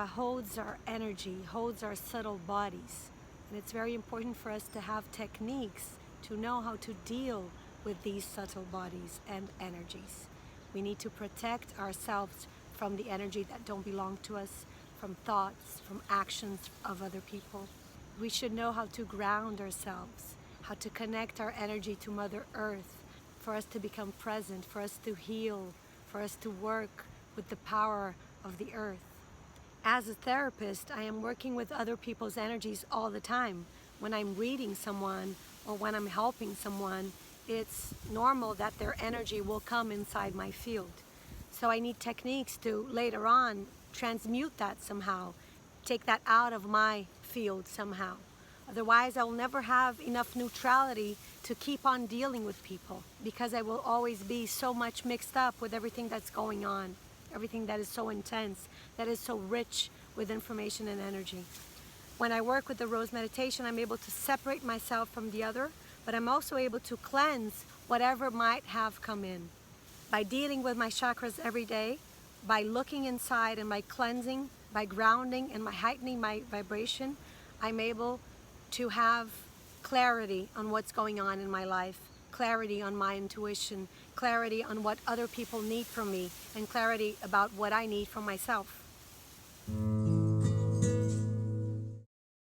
holds our energy, holds our subtle bodies. And it's very important for us to have techniques to know how to deal with these subtle bodies and energies. We need to protect ourselves from the energy that don't belong to us, from thoughts, from actions of other people. We should know how to ground ourselves, how to connect our energy to Mother Earth, for us to become present, for us to heal, for us to work with the power of the earth. As a therapist, I am working with other people's energies all the time. When I'm reading someone or when I'm helping someone, it's normal that their energy will come inside my field. So I need techniques to later on transmute that somehow, take that out of my field somehow. Otherwise, I will never have enough neutrality to keep on dealing with people, because I will always be so much mixed up with everything that's going on, everything that is so intense, that is so rich with information and energy. When I work with the Rose Meditation, I'm able to separate myself from the other, but I'm also able to cleanse whatever might have come in. By dealing with my chakras every day, by looking inside and by cleansing, by grounding and by heightening my vibration, I'm able to have clarity on what's going on in my life, clarity on my intuition, clarity on what other people need from me, and clarity about what I need from myself.